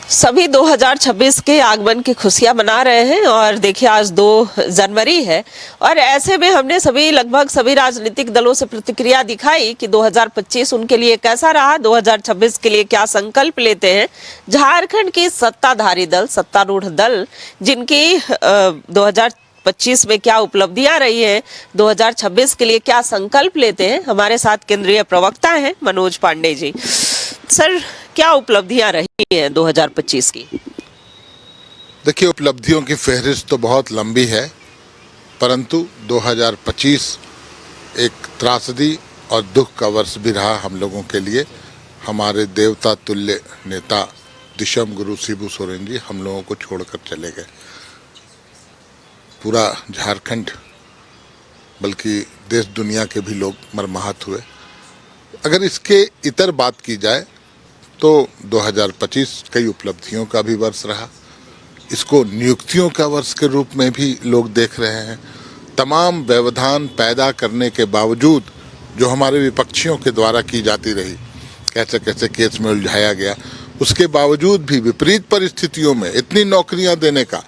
सभी 2026 के आगमन की खुशियां मना रहे हैं और देखिए आज 2 जनवरी है और ऐसे में हमने लगभग सभी राजनीतिक दलों से प्रतिक्रिया दिखाई कि 2025 उनके लिए कैसा रहा, 2026 के लिए क्या संकल्प लेते हैं। झारखंड की सत्ताधारी दल, सत्तारूढ़ दल, जिनकी 2025 में क्या उपलब्धियां रही हैं, 2026 के लिए क्या संकल्प लेते हैं। हमारे साथ केंद्रीय प्रवक्ता हैं मनोज पांडे जी। सर, क्या उपलब्धियां रही हैं 2025 की? देखिए, उपलब्धियों की फहरिस्त तो बहुत लंबी है, परंतु 2025 एक त्रासदी और दुख का वर्ष भी रहा हम लोगों के लिए। हमारे देवता तुल्य नेता दिशम गुरु शिबू सोरेन जी हम लोगों को छोड़कर चले गए। पूरा झारखंड बल्कि देश दुनिया के भी लोग मर्माहत हुए। अगर इसके इतर बात की जाए तो 2025 कई उपलब्धियों का भी वर्ष रहा। इसको नियुक्तियों का वर्ष के रूप में भी लोग देख रहे हैं। तमाम व्यवधान पैदा करने के बावजूद जो हमारे विपक्षियों के द्वारा की जाती रही, कैसे कैसे केस में उलझाया गया, उसके बावजूद भी विपरीत परिस्थितियों में इतनी नौकरियां देने का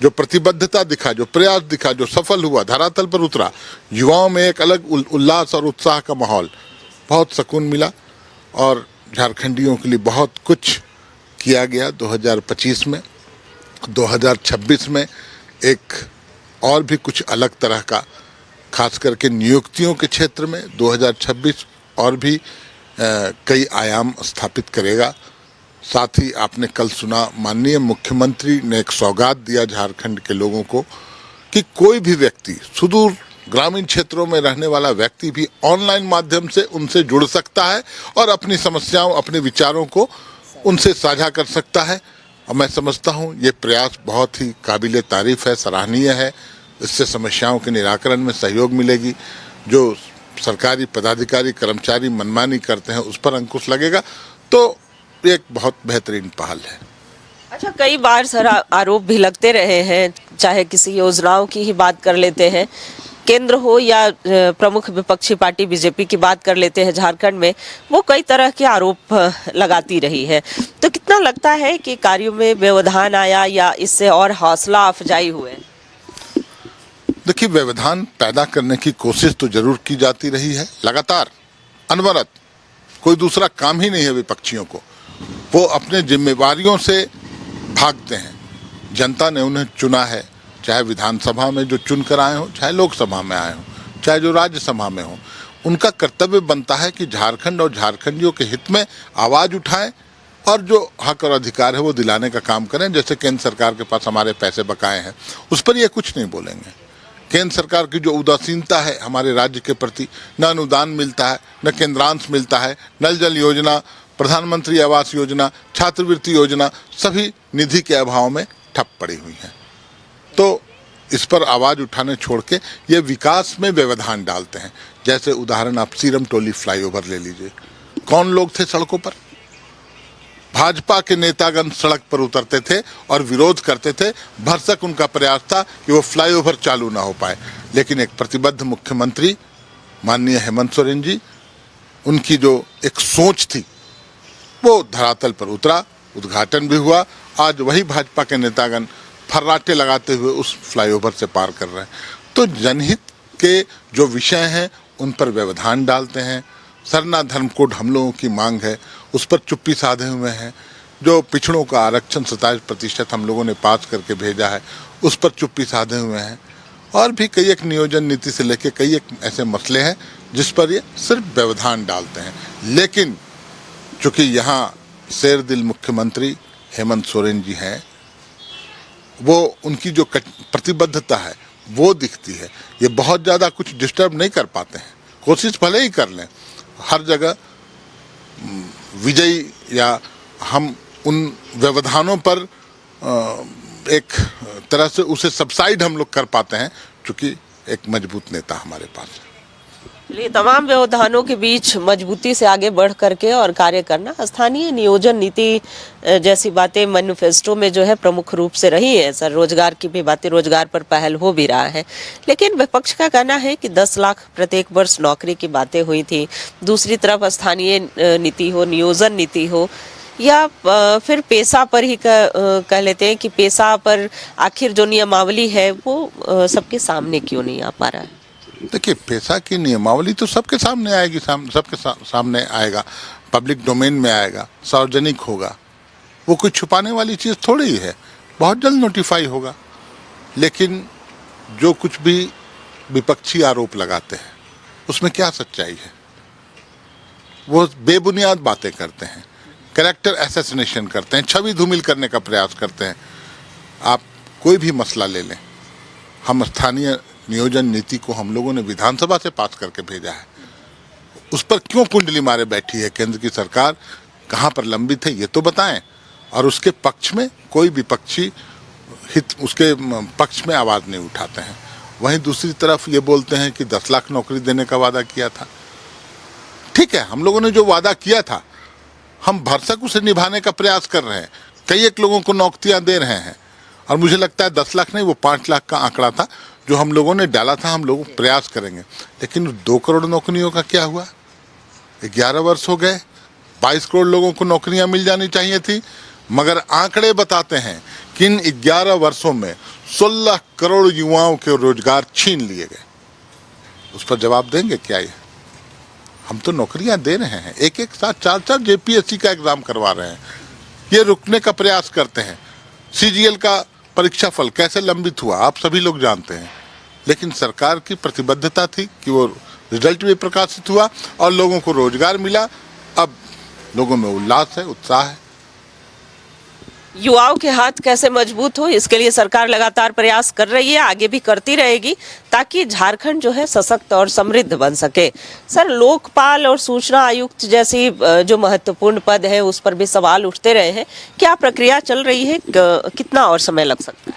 जो प्रतिबद्धता दिखा, जो प्रयास दिखा, जो सफल हुआ, धरातल पर उतरा, युवाओं में एक अलग उल्लास और उत्साह का माहौल, बहुत सुकून मिला और झारखंडियों के लिए बहुत कुछ किया गया 2025 में। 2026 में एक और भी कुछ अलग तरह का, खास करके नियुक्तियों के क्षेत्र में 2026 और भी कई आयाम स्थापित करेगा। साथ ही आपने कल सुना, माननीय मुख्यमंत्री ने एक सौगात दिया झारखंड के लोगों को कि कोई भी व्यक्ति, सुदूर ग्रामीण क्षेत्रों में रहने वाला व्यक्ति भी ऑनलाइन माध्यम से उनसे जुड़ सकता है और अपनी समस्याओं, अपने विचारों को उनसे साझा कर सकता है। और मैं समझता हूँ ये प्रयास बहुत ही काबिले तारीफ है, सराहनीय है। इससे समस्याओं के निराकरण में सहयोग मिलेगी। जो सरकारी पदाधिकारी, कर्मचारी मनमानी करते हैं उस पर अंकुश लगेगा। तो एक बहुत बेहतरीन पहल है। अच्छा, कई बार सर आरोप भी लगते रहे हैं, चाहे किसी योजनाओं की ही बात कर लेते हैं, केंद्र हो या प्रमुख विपक्षी पार्टी बीजेपी की बात कर लेते हैं, झारखंड में वो कई तरह के आरोप लगाती रही है। तो कितना लगता है कि कार्यों में व्यवधान आया या इससे और हौसला अफजाई हुए? देखिए, व्यवधान पैदा करने की कोशिश तो जरूर की जाती रही है, लगातार, अनवरत। कोई दूसरा काम ही नहीं है विपक्षियों को। वो अपने जिम्मेवारियों से भागते हैं। जनता ने उन्हें चुना है, चाहे विधानसभा में जो चुन कर आए हों, चाहे लोकसभा में आए हों, चाहे जो राज्यसभा में हों। उनका कर्तव्य बनता है कि झारखंड और झारखंडियों के हित में आवाज उठाएं और जो हक और अधिकार है वो दिलाने का काम करें। जैसे केंद्र सरकार के पास हमारे पैसे बकाए हैं, उस पर ये कुछ नहीं बोलेंगे। केंद्र सरकार की जो उदासीनता है हमारे राज्य के प्रति, न अनुदान मिलता है, न केंद्रांश मिलता है, नल जल योजना, प्रधानमंत्री आवास योजना, छात्रवृत्ति योजना, सभी निधि के अभाव में ठप पड़ी हुई हैं। तो इस पर आवाज उठाने छोड़ के ये विकास में व्यवधान डालते हैं। जैसे उदाहरण आप सीरम टोली फ्लाईओवर ले लीजिए। कौन लोग थे सड़कों पर? भाजपा के नेतागण सड़क पर उतरते थे और विरोध करते थे। भरसक उनका प्रयास था कि वो फ्लाईओवर चालू ना हो पाए। लेकिन एक प्रतिबद्ध मुख्यमंत्री माननीय हेमंत सोरेन जी, उनकी जो एक सोच थी वो धरातल पर उतरा, उद्घाटन भी हुआ। आज वही भाजपा के नेतागण फर्राटे लगाते हुए उस फ्लाईओवर से पार कर रहे हैं। तो जनहित के जो विषय हैं उन पर व्यवधान डालते हैं। सरना धर्म कोड हम लोगों की मांग है, उस पर चुप्पी साधे हुए हैं। जो पिछड़ों का आरक्षण 27% हम लोगों ने पास करके भेजा है, उस पर चुप्पी साधे हुए हैं। और भी कई एक नियोजन नीति से लेके कई एक ऐसे मसले हैं जिस पर ये सिर्फ व्यवधान डालते हैं। लेकिन चूंकि यहाँ शेर दिल मुख्यमंत्री हेमंत सोरेन जी हैं, वो उनकी जो प्रतिबद्धता है वो दिखती है। ये बहुत ज़्यादा कुछ डिस्टर्ब नहीं कर पाते हैं, कोशिश भले ही कर लें। हर जगह विजयी या हम उन व्यवधानों पर एक तरह से उसे सबसाइड हम लोग कर पाते हैं, क्योंकि एक मजबूत नेता हमारे पास है। ये तमाम व्यवधानों के बीच मजबूती से आगे बढ़ करके और कार्य करना, स्थानीय नियोजन नीति जैसी बातें मैनिफेस्टो में जो है प्रमुख रूप से रही है। सर, रोजगार की भी बातें, रोजगार पर पहल हो भी रहा है। लेकिन विपक्ष का कहना है कि 10 लाख प्रत्येक वर्ष नौकरी की बातें हुई थी। दूसरी तरफ स्थानीय नीति हो, नियोजन नीति हो, या फिर पेशा पर ही कह लेते हैं कि पेशा पर आखिर जो नियमावली है वो सबके सामने क्यों नहीं आ पा रहा है? देखिए, पेशा की नियमावली तो सबके सामने आएगी, सबके सामने आएगा, पब्लिक डोमेन में आएगा, सार्वजनिक होगा। वो कोई छुपाने वाली चीज़ थोड़ी ही है, बहुत जल्द नोटिफाई होगा। लेकिन जो कुछ भी विपक्षी आरोप लगाते हैं उसमें क्या सच्चाई है? वो बेबुनियाद बातें करते हैं, कैरेक्टर असैसिनेशन करते हैं, छवि धूमिल करने का प्रयास करते हैं। आप कोई भी मसला ले लें, हम स्थानीय नियोजन नीति को हम लोगों ने विधानसभा से पास करके भेजा है। उस पर क्यों कुंडली मारे बैठी है केंद्र की सरकार? कहाँ पर लंबित है ये तो बताएं। और उसके पक्ष में कोई विपक्षी हित उसके पक्ष में आवाज़ नहीं उठाते हैं। वहीं दूसरी तरफ ये बोलते हैं कि 10 लाख नौकरी देने का वादा किया था। ठीक है, हम लोगों ने जो वादा किया था हम भरसक उसे निभाने का प्रयास कर रहे हैं। कई एक लोगों को नौकरियां दे रहे हैं और मुझे लगता है 10 लाख नहीं, वो 5 लाख का आंकड़ा था जो हम लोगों ने डाला था। हम लोग प्रयास करेंगे। लेकिन 2 करोड़ नौकरियों का क्या हुआ? 11 वर्ष हो गए, 22 करोड़ लोगों को नौकरियां मिल जानी चाहिए थी, मगर आंकड़े बताते हैं कि इन 11 वर्षों में 16 करोड़ युवाओं के रोजगार छीन लिए गए। उस पर जवाब देंगे क्या ये? हम तो नौकरियां दे रहे हैं, एक साथ 4 जेपीएससी का एग्जाम करवा रहे हैं। ये रुकने का प्रयास करते हैं। सीजीएल का परीक्षा फल कैसे लंबित हुआ आप सभी लोग जानते हैं। लेकिन सरकार की प्रतिबद्धता थी कि वो रिजल्ट भी प्रकाशित हुआ और लोगों को रोजगार मिला। अब लोगों में उल्लास है, उत्साह है। युवाओं के हाथ कैसे मजबूत हो, इसके लिए सरकार लगातार प्रयास कर रही है, आगे भी करती रहेगी, ताकि झारखंड जो है सशक्त और समृद्ध बन सके। सर, लोकपाल और सूचना आयुक्त जैसी जो महत्वपूर्ण पद है उस पर भी सवाल उठते रहे हैं। क्या प्रक्रिया चल रही है? कितना और समय लग सकता है?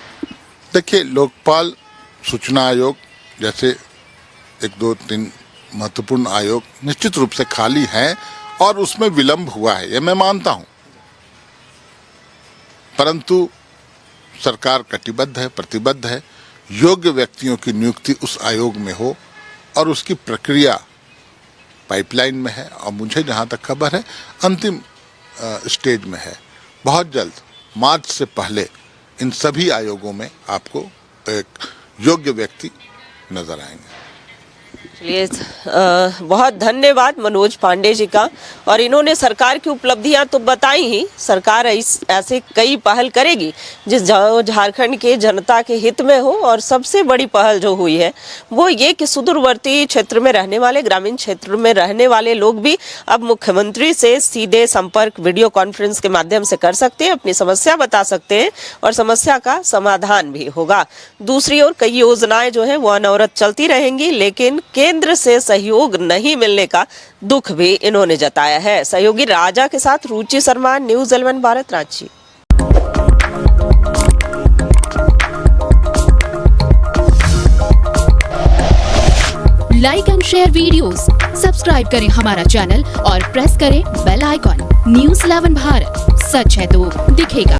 देखिए, लोकपाल, सूचना आयोग जैसे 1, 2, 3 महत्वपूर्ण आयोग निश्चित रूप से खाली हैं और उसमें विलंब हुआ है, ये मैं मानता हूँ। परंतु सरकार कटिबद्ध है, प्रतिबद्ध है, योग्य व्यक्तियों की नियुक्ति उस आयोग में हो और उसकी प्रक्रिया पाइपलाइन में है और मुझे जहाँ तक खबर है अंतिम स्टेज में है। बहुत जल्द मार्च से पहले इन सभी आयोगों में आपको एक योग्य व्यक्ति नजर आएंगे। चलिए, बहुत धन्यवाद मनोज पांडे जी का। और इन्होंने सरकार की उपलब्धियां तो बताई ही, सरकार ऐसे कई पहल करेगी जिस झारखंड के जनता के हित में हो। और सबसे बड़ी पहल जो हुई है वो ये कि सुदूरवर्ती क्षेत्र में रहने वाले, ग्रामीण क्षेत्र में रहने वाले लोग भी अब मुख्यमंत्री से सीधे संपर्क वीडियो कॉन्फ्रेंस के माध्यम से कर सकते हैं, अपनी समस्या बता सकते हैं और समस्या का समाधान भी होगा। दूसरी ओर कई योजनाएं जो है वो अनवरत चलती रहेंगी, लेकिन केंद्र से सहयोग नहीं मिलने का दुख भी इन्होंने जताया है। सहयोगी राजा के साथ Ruchi Sharma, news 11 Bharat, Ranchi. Like and share videos, subscribe करें हमारा चैनल और प्रेस करें बेल आइकॉन। न्यूज़ 11 भारत, सच है तो दिखेगा।